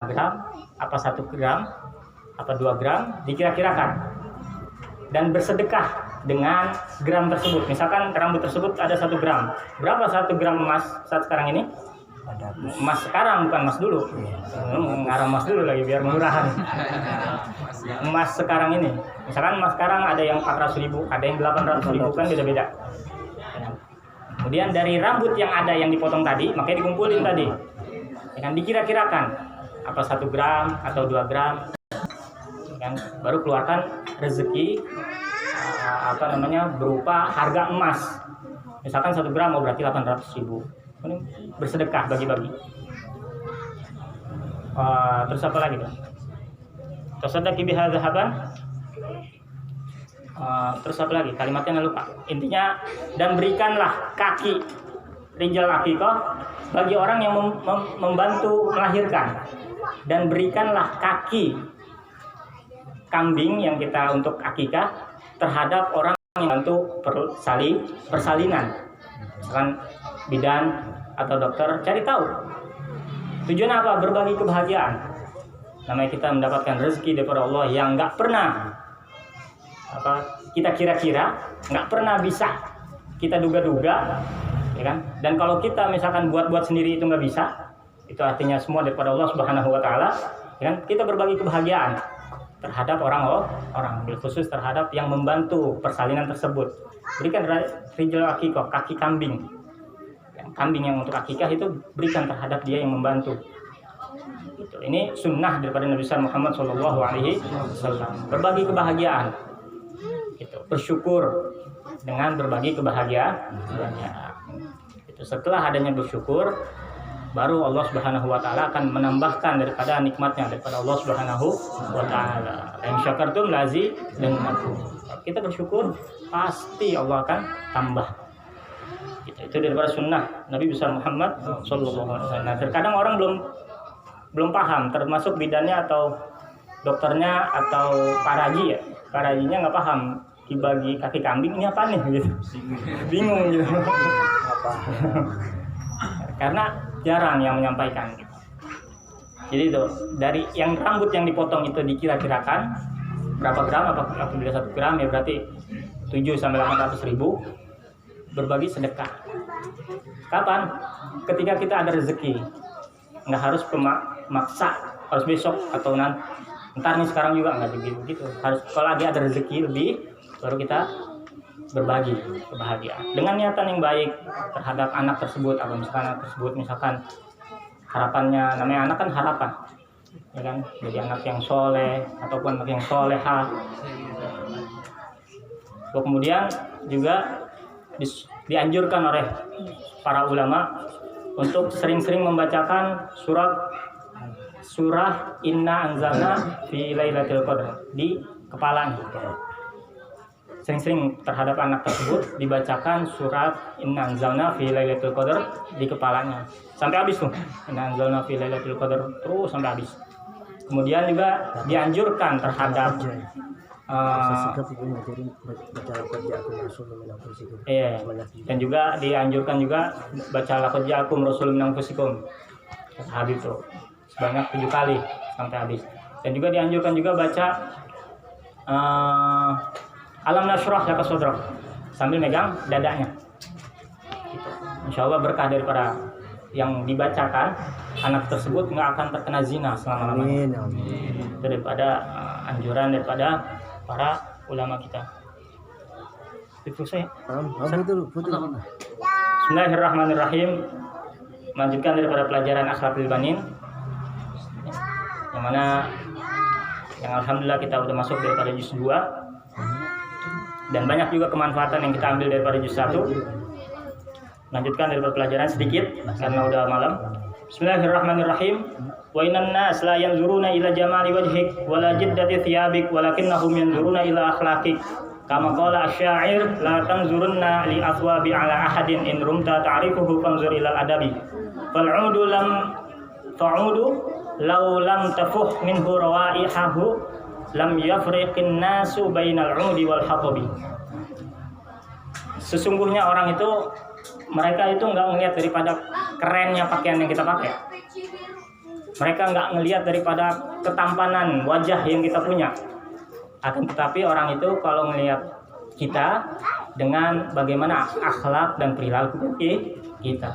gram, apa 1 gram, apa 2 gram, dikira-kirakan dan bersedekah dengan gram tersebut. Misalkan rambut tersebut ada 1 gram. Berapa 1 gram emas saat sekarang ini? Emas sekarang, bukan emas dulu. Ngarang emas dulu lagi biar murahan. Emas sekarang ini, misalkan emas sekarang ada yang 400.000, ada yang 800.000, kan beda-beda. Kemudian dari rambut yang ada yang dipotong tadi, makanya dikumpulin tadi, kan dikira-kirakan apa 1 gram atau 2 gram, kan baru keluarkan rezeki berupa harga emas. Misalkan 1 gram mau berarti 800.000. Ini bersedekah, bagi-bagi. Terus apa lagi tuh? Tasaddaqi biha zahaban. Terus apa lagi? Kalimatnya lupa. Intinya, dan berikanlah kaki rijal akikah bagi orang yang membantu melahirkan, dan berikanlah kaki kambing yang kita untuk akikah terhadap orang yang bantu persalinan, misalkan bidan atau dokter, cari tahu. Tujuan apa? Berbagi kebahagiaan. Namanya kita mendapatkan rezeki daripada Allah yang nggak pernah kita kira-kira, nggak pernah bisa kita duga-duga, ya kan? Dan kalau kita misalkan buat sendiri itu nggak bisa, itu artinya semua daripada Allah Subhanahu Wa Taala, ya kan? Kita berbagi kebahagiaan terhadap orang, khusus terhadap yang membantu persalinan tersebut. Berikan rijal akikah, kaki kambing. Kambing yang untuk akikah itu berikan terhadap dia yang membantu. Ini sunnah daripada Nabi Muhammad SAW. Berbagi kebahagiaan. Bersyukur dengan berbagi kebahagiaan. Setelah adanya bersyukur, baru Allah Subhanahu Wa Taala akan menambahkan daripada nikmatnya daripada Allah Subhanahu Wa Taala. Yang syakartum lazidannakum. Kita bersyukur, pasti Allah akan tambah. Itu daripada sunnah Nabi besar Muhammad Sallallahu Alaihi Wasallam. Nah, terkadang orang belum paham, termasuk bidannya atau dokternya atau parajinya nggak paham dibagi kaki kambing ini apa nih gitu, bingung gitu. Karena jarang yang menyampaikan gitu. Jadi itu dari yang rambut yang dipotong itu dikira-kirakan berapa gram, apabila 1 gram ya berarti 7-800.000, berbagi sedekah. Kapan? Ketika kita ada rezeki, nggak harus maksa harus besok atau ntar nih, sekarang juga nggak begitu. Harus kalau lagi ada rezeki lebih, baru kita berbagi kebahagiaan dengan niatan yang baik terhadap anak tersebut. Atau misalkan anak tersebut harapannya, namanya anak kan harapan, ya kan, jadi anak yang soleh ataupun anak yang solehah. Kemudian juga dianjurkan oleh para ulama untuk sering-sering membacakan surah Inna Anzalna fi Lailatul Qadar di kepalanya. Sering-sering terhadap anak tersebut dibacakan surat Inna Anzalna fi Lailatul Qadar di kepalanya sampai habis tuh. Inna Anzalna fi Lailatul Qadar terus sampai habis. Kemudian juga dianjurkan terhadap dan juga dianjurkan juga baca laqad ja'akum rasulun min anfusikum habis itu sebanyak 7 kali sampai habis. Dan juga dianjurkan juga baca alam nashrah laka sadrak sambil megang dadanya. Insyaallah berkah daripada yang dibacakan, anak tersebut nggak akan terkena zina selama-lamanya. Itu daripada anjuran daripada para ulama kita. Itu saya. Bismillahirrahmanirrahim. Melanjutkan daripada pelajaran Akhlaqul Banin, yang mana alhamdulillah kita sudah masuk daripada juz 2, dan banyak juga kemanfaatan yang kita ambil daripada juz 1. Lanjutkan daripada pelajaran sedikit karena udah malam. Bismillahirrahmanirrahim. Wa innan nas la yanzuruna ila jamali wajhik wala jiddati thiyabik walakinnahum yanzuruna ila akhlaqik. Kama qala asy-sya'ir la tanzurunna li athwabi ala ahadin in rumta ta'rifuhu fanzur ila al-adabi. Fal'udu law lam tafuh minhu rawaihahu lam yafriqin nasu bainal 'udi wal hatabi. Sesungguhnya orang itu, mereka itu enggak melihat daripada kerennya pakaian yang kita pakai. Mereka nggak ngelihat daripada ketampanan wajah yang kita punya. Akan tetapi orang itu kalau ngelihat kita dengan bagaimana akhlak dan perilaku kita.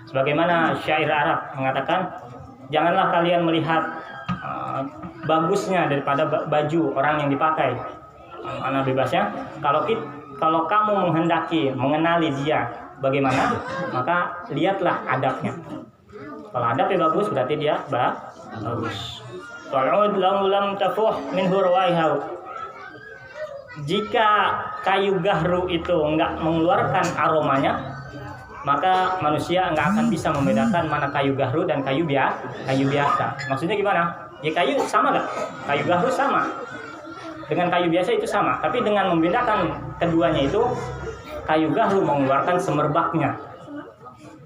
Sebagaimana syair Arab mengatakan, janganlah kalian melihat bagusnya daripada baju orang yang dipakai. Mana bebasnya? Kalau kamu menghendaki mengenali dia bagaimana, maka lihatlah adabnya. Kalau adabnya bagus berarti dia bagus. Wal'ud lam tafuh min hurwaiha. Jika kayu gahru itu enggak mengeluarkan aromanya, maka manusia enggak akan bisa membedakan mana kayu gahru dan kayu biasa. Maksudnya gimana? Ya kayu sama enggak? Kayu gahru sama. Dengan kayu biasa itu sama, tapi dengan membedakan keduanya itu, kayu gahru mengeluarkan semerbaknya.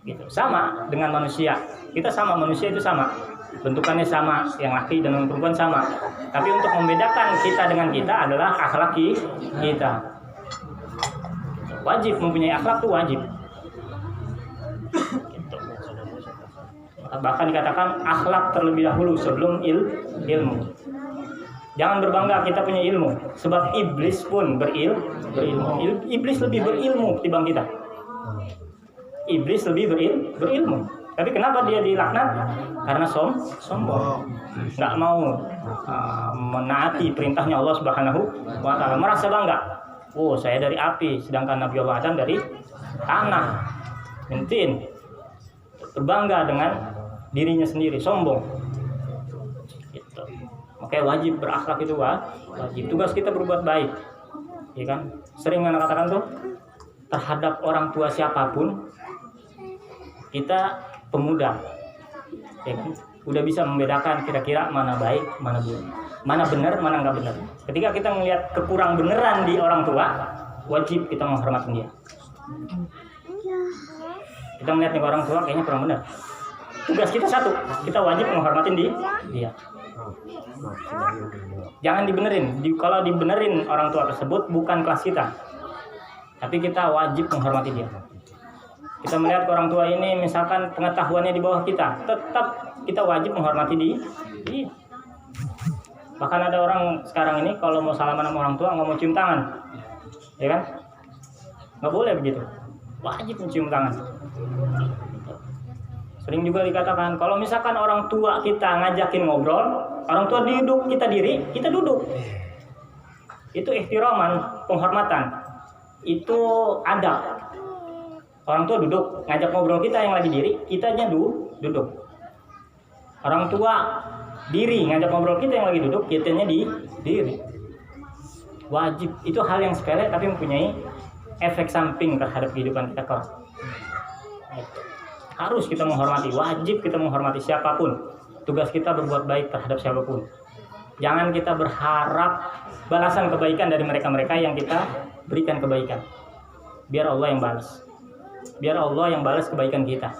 Gitu. Sama dengan manusia. Kita sama, manusia itu sama. Bentukannya sama, yang laki dan yang perempuan sama. Tapi untuk membedakan kita dengan kita adalah akhlak kita. Wajib mempunyai akhlak itu wajib. Gitu. Bahkan dikatakan akhlak terlebih dahulu sebelum ilmu. Jangan berbangga kita punya ilmu, sebab iblis pun berilmu. Iblis lebih berilmu dibanding kita. Iblis lebih berilmu. Tapi kenapa dia dilaknat? Karena sombong. Nggak mau menaati perintahnya Allah Subhanahu wa Ta'ala. Merasa bangga. Oh, saya dari api, sedangkan Nabi Allah Adam dari tanah. Mungkin berbangga dengan dirinya sendiri, sombong. Gitu. Makanya wajib berakhlak itu wajib. Tugas kita berbuat baik. Ya kan? Sering anak katakan tuh, terhadap orang tua siapapun kita pemuda, ya kan? Udah bisa membedakan kira-kira mana baik, mana buruk, mana benar, mana nggak benar. Ketika kita melihat kekurang beneran di orang tua, wajib kita menghormati dia. Kita melihat nih orang tua kayaknya kurang benar. Tugas kita satu, kita wajib menghormatin dia. Jangan dibenerin. Kalau dibenerin orang tua tersebut bukan kelas kita, tapi kita wajib menghormati dia. Kita melihat orang tua ini misalkan pengetahuannya di bawah kita, tetap kita wajib menghormati dia. Bahkan ada orang sekarang ini kalau mau salaman sama orang tua nggak mau cium tangan, ya kan? Nggak boleh begitu. Wajib mencium tangan. Sering juga dikatakan kalau misalkan orang tua kita ngajakin ngobrol, orang tua duduk, kita diri, kita duduk. Itu ihtiraman, penghormatan. Itu adab. Orang tua duduk, ngajak ngobrol kita yang lagi diri, kitanya duduk. Orang tua diri, ngajak ngobrol kita yang lagi duduk, kitanya diri. Wajib, itu hal yang sepele tapi mempunyai efek samping terhadap kehidupan kita kelak. Harus kita menghormati, wajib kita menghormati siapapun. Tugas kita berbuat baik terhadap siapapun. Jangan kita berharap balasan kebaikan dari mereka-mereka yang kita berikan kebaikan. Biar Allah yang balas. Biar Allah yang balas kebaikan kita.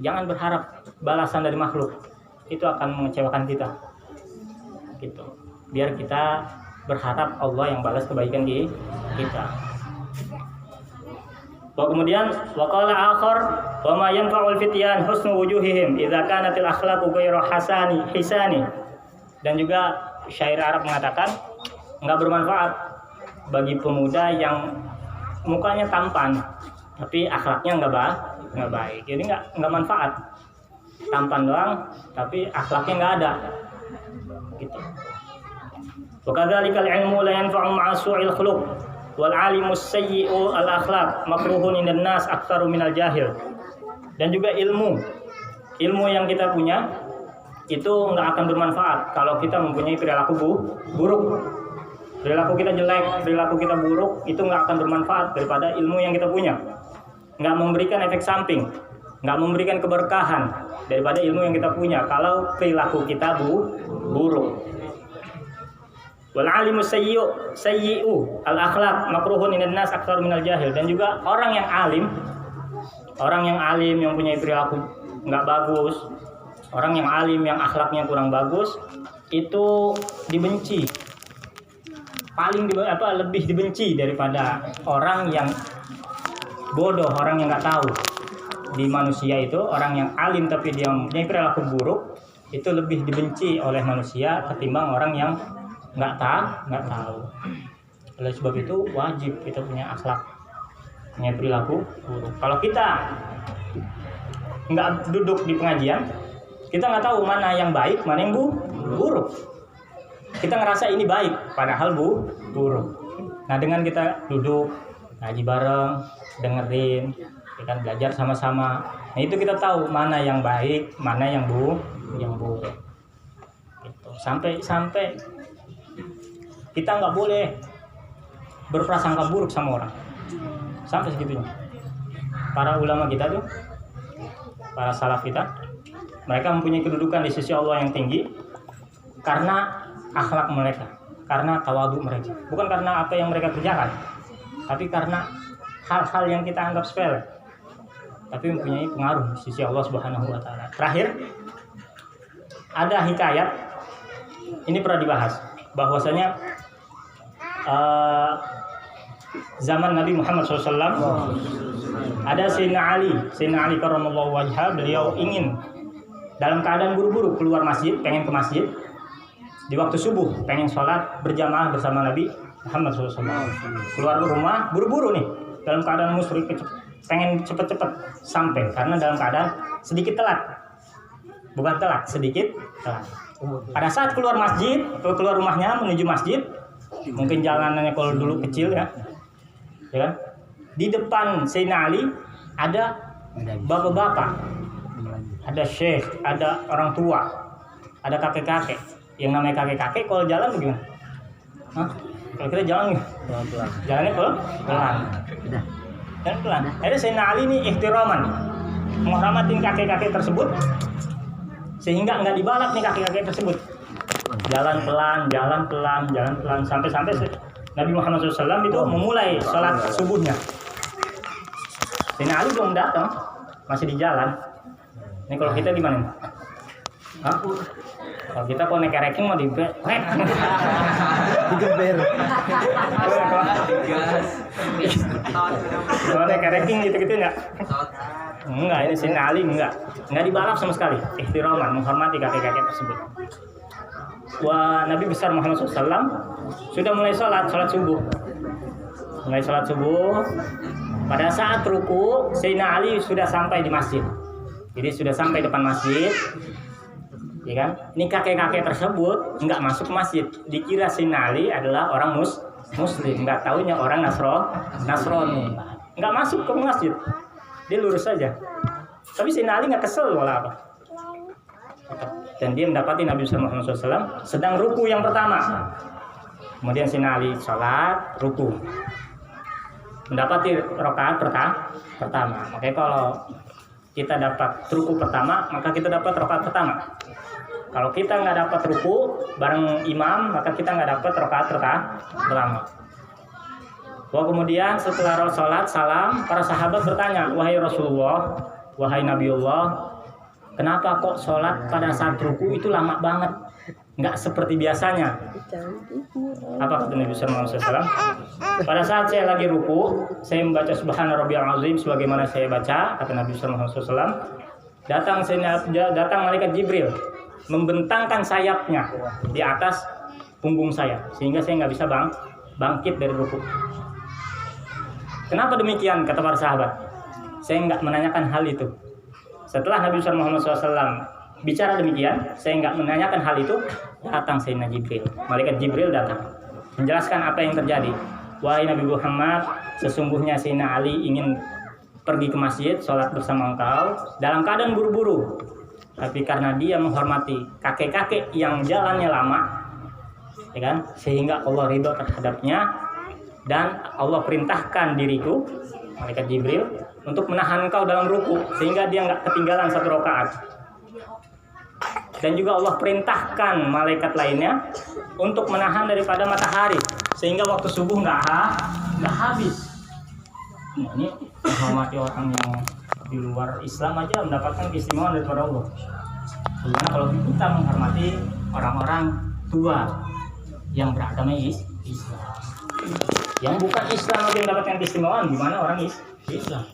Jangan berharap balasan dari makhluk. Itu akan mengecewakan kita. Gitu. Biar kita berharap Allah yang balas kebaikan kita. Kemudian waqala akhar wa ma yanfa'ul fityan husnu wujuhihim idza kanatil akhlaqu ghairu hisani. Dan juga syair Arab mengatakan enggak bermanfaat bagi pemuda yang mukanya tampan tapi akhlaknya enggak baik. Jadi enggak manfaat. Tampan doang tapi akhlaknya enggak ada. Gitu. Wa kadzalikal ilmu la yanfa'u ma'a su'il khuluq wal alimus sayyi'u al akhlaq makruhun indan nas aktsaru minal jahil. Dan juga ilmu yang kita punya itu enggak akan bermanfaat kalau kita mempunyai perilaku buruk. Perilaku kita jelek, perilaku kita buruk itu enggak akan bermanfaat daripada ilmu yang kita punya. Enggak memberikan efek samping, enggak memberikan keberkahan daripada ilmu yang kita punya kalau perilaku kita buruk. Wal alimu sayyi'u al akhlaq makruhun indan nas aktsaru minal jahil. Dan juga orang yang alim yang punya perilaku enggak bagus, orang yang alim yang akhlaknya kurang bagus itu dibenci. Lebih dibenci daripada orang yang bodoh, orang yang enggak tahu. di manusia itu orang yang alim tapi dia mempunyai perilaku buruk itu lebih dibenci oleh manusia ketimbang orang yang nggak tahu. Oleh sebab itu wajib kita punya akhlak, punya perilaku buruk. Kalau kita nggak duduk di pengajian, kita nggak tahu mana yang baik, mana yang buruk. Kita ngerasa ini baik, padahal buruk. Nah dengan kita duduk ngaji bareng, dengerin, ya kan, belajar sama-sama. Nah itu kita tahu mana yang baik, mana yang buruk. Gitu. Sampai kita nggak boleh berprasangka buruk sama orang. Sampai segitunya. Para ulama kita tuh, para salaf kita, mereka mempunyai kedudukan di sisi Allah yang tinggi karena akhlak mereka, karena tawadhu mereka. Bukan karena apa yang mereka kerjakan, tapi karena hal-hal yang kita anggap sepele, tapi mempunyai pengaruh di sisi Allah Subhanahu wa taala. Terakhir, ada hikayat, ini pernah dibahas, bahwasanya zaman Nabi Muhammad SAW ada Sayyidina Ali karramallahu wajhah, beliau ingin dalam keadaan buru-buru keluar masjid, pengen ke masjid di waktu subuh, pengen sholat berjamaah bersama Nabi Muhammad SAW. Keluar rumah buru-buru nih, dalam keadaan musyrik, pengen cepet-cepet sampai, karena dalam keadaan sedikit telat, bukan telat, sedikit telat. Pada saat keluar masjid, keluar rumahnya menuju masjid, mungkin jalanannya kalau dulu kecil ya kan? Di depan Sayyidina Ali ada bapak-bapak, ada syekh, ada orang tua, ada kakek-kakek. Yang namanya kakek-kakek kalau jalan bagaimana? Kalau kita jalan pelan-pelan. Jalannya pelan. Dan pelan. Ada Sayyidina Ali ini ihtiraman, menghormatin kakek-kakek tersebut, sehingga nggak dibalap nih kakek-kakek tersebut. Jalan pelan sampai Nabi Muhammad SAW itu memulai sholat subuhnya. Sayyidina Ali belum datang, masih di jalan. Ini kalau kita gimana? Kalau kita kalau naik ranking mau digeber. Kalau naik ranking gitu-gitu enggak? Enggak, ini Sayyidina Ali enggak dibalap sama sekali. Ihtiraman, menghormati kakek-kakek tersebut. Nabi besar Muhammad SAW sudah mulai sholat subuh. Pada saat ruku, Sayyidina Ali sudah sampai di masjid. Jadi sudah sampai depan masjid, ya kan? Ini kakek-kakek tersebut nggak masuk ke masjid. Dikira Sayyidina Ali adalah orang muslim, nggak taunya orang Nasrani. Nggak masuk ke masjid, dia lurus saja. Tapi Sayyidina Ali nggak kesel wala apa. Dan dia mendapati Nabi Muhammad SAW sedang ruku yang pertama. Kemudian Sayyidina Ali sholat ruku, mendapati rakaat pertama. Makanya kalau kita dapat ruku pertama, maka kita dapat rakaat pertama. Kalau kita nggak dapat ruku bareng imam, maka kita nggak dapat rakaat pertama. Kemudian setelah sholat salam, para sahabat bertanya, wahai Rasulullah, wahai Nabiullah, kenapa kok sholat pada saat ruku itu lama banget, nggak seperti biasanya? Apa kata Nabi SAW? Pada saat saya lagi ruku, saya membaca Subhana Rabbiyal Azim sebagaimana saya baca, kata Nabi SAW. Datang malaikat Jibril, membentangkan sayapnya di atas punggung saya, sehingga saya nggak bisa bangkit dari ruku. Kenapa demikian? Kata para sahabat, saya nggak menanyakan hal itu. Setelah Nabi Muhammad SAW bicara demikian, saya nggak menanyakan hal itu, datang Sayyidina Jibril. Malaikat Jibril datang, menjelaskan apa yang terjadi. Wahai Nabi Muhammad, sesungguhnya Sayyidina Ali ingin pergi ke masjid, sholat bersama engkau, dalam keadaan buru-buru. Tapi karena dia menghormati kakek-kakek yang jalannya lama, ya kan, sehingga Allah ridho terhadapnya. Dan Allah perintahkan diriku, malaikat Jibril, untuk menahan engkau dalam ruku, sehingga dia nggak ketinggalan satu rakaat. Dan juga Allah perintahkan malaikat lainnya untuk menahan daripada matahari, sehingga waktu subuh nggak habis. Nah, ini menghormati orang yang di luar Islam aja mendapatkan keistimewaan daripada Allah. Bagaimana kalau kita menghormati orang-orang tua yang beragama Islam? Yang bukan Islam lagi mendapatkan keistimewaan, gimana orang Islam?